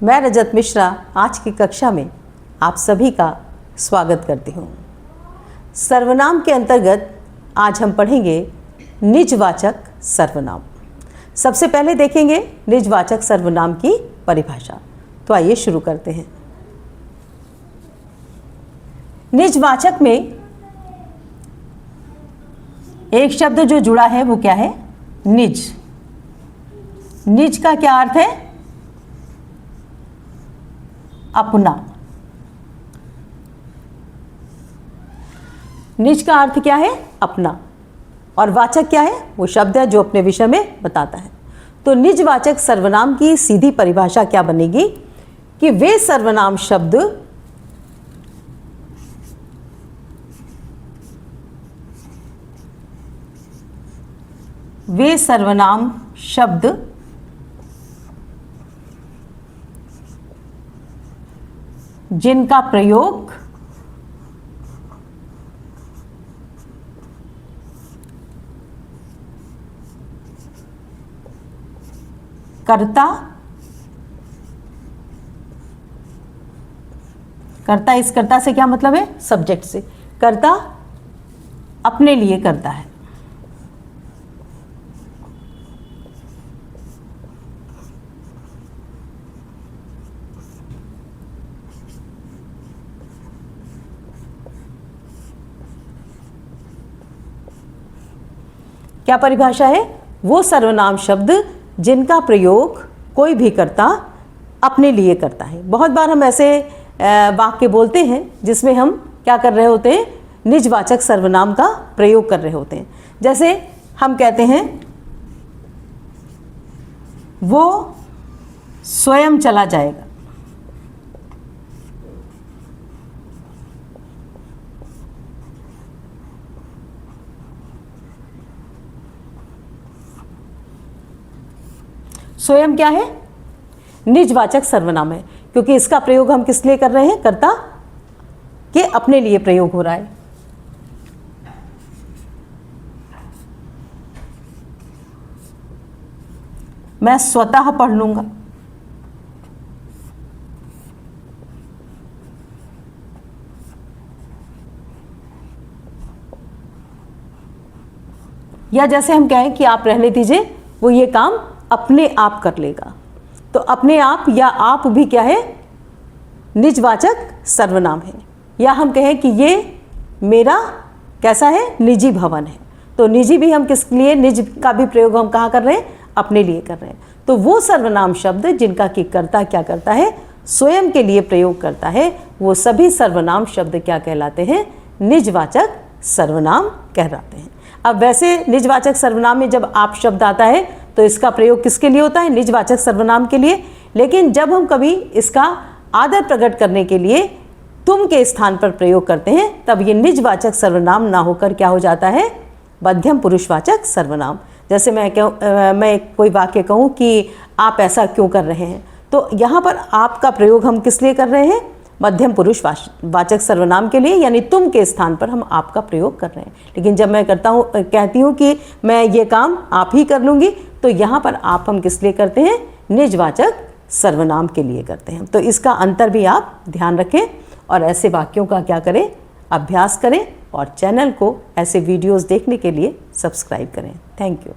मैं रजत मिश्रा आज की कक्षा में आप सभी का स्वागत करती हूँ। सर्वनाम के अंतर्गत आज हम पढ़ेंगे निजवाचक सर्वनाम। सबसे पहले देखेंगे निजवाचक सर्वनाम की परिभाषा। तो आइए शुरू करते हैं। निजवाचक में एक शब्द जो जुड़ा है वो क्या है? निज। निज का क्या अर्थ है? अपना। निज का अर्थ क्या है? अपना। और वाचक क्या है? वो शब्द है जो अपने विषय में बताता है। तो निजवाचक सर्वनाम की सीधी परिभाषा क्या बनेगी कि वे सर्वनाम शब्द जिनका प्रयोग कर्ता इस कर्ता से क्या मतलब है? सब्जेक्ट से। कर्ता अपने लिए करता है। क्या परिभाषा है? वो सर्वनाम शब्द जिनका प्रयोग कोई भी कर्ता अपने लिए करता है। बहुत बार हम ऐसे वाक्य बोलते हैं जिसमें हम क्या कर रहे होते हैं? निजवाचक सर्वनाम का प्रयोग कर रहे होते हैं। जैसे हम कहते हैं वो स्वयं चला जाएगा। स्वयं क्या है? निजवाचक सर्वनाम है, क्योंकि इसका प्रयोग हम किस लिए कर रहे हैं? कर्ता के अपने लिए प्रयोग हो रहा है। मैं स्वतः पढ़ लूंगा। या जैसे हम कहें कि आप रहने दीजिए, वो ये काम अपने आप कर लेगा। तो अपने आप या आप भी क्या है? निजवाचक सर्वनाम है। या हम कहें कि ये मेरा कैसा है? निजी भवन है। तो निजी भी हम किस लिए? निज का भी प्रयोग हम कहाँ कर रहे हैं? अपने लिए कर रहे हैं। तो वो सर्वनाम शब्द जिनका कि कर्ता क्या करता है? स्वयं के लिए प्रयोग करता है, वो सभी सर्वनाम शब्द क्या कहलाते हैं? निजवाचक सर्वनाम कहलाते हैं। अब वैसे निजवाचक सर्वनाम में जब आप शब्द आता है तो इसका प्रयोग किसके लिए होता है? निजवाचक सर्वनाम के लिए। लेकिन जब हम कभी इसका आदर प्रकट करने के लिए तुम के स्थान पर प्रयोग करते हैं तब ये निजवाचक सर्वनाम ना होकर क्या हो जाता है? मध्यम पुरुषवाचक सर्वनाम। जैसे मैं कोई वाक्य कहूँ कि आप ऐसा क्यों कर रहे हैं, तो यहाँ पर आपका प्रयोग हम किस लिए कर रहे हैं? मध्यम पुरुषवाचक सर्वनाम के लिए, यानी तुम के स्थान पर हम आपका प्रयोग कर रहे हैं। लेकिन जब मैं कहती हूँ कि मैं ये काम आप ही कर लूँगी, तो यहाँ पर आप हम किस लिए करते हैं? निजवाचक सर्वनाम के लिए करते हैं। तो इसका अंतर भी आप ध्यान रखें और ऐसे वाक्यों का क्या करें? अभ्यास करें और चैनल को ऐसे वीडियोस देखने के लिए सब्सक्राइब करें। Thank you.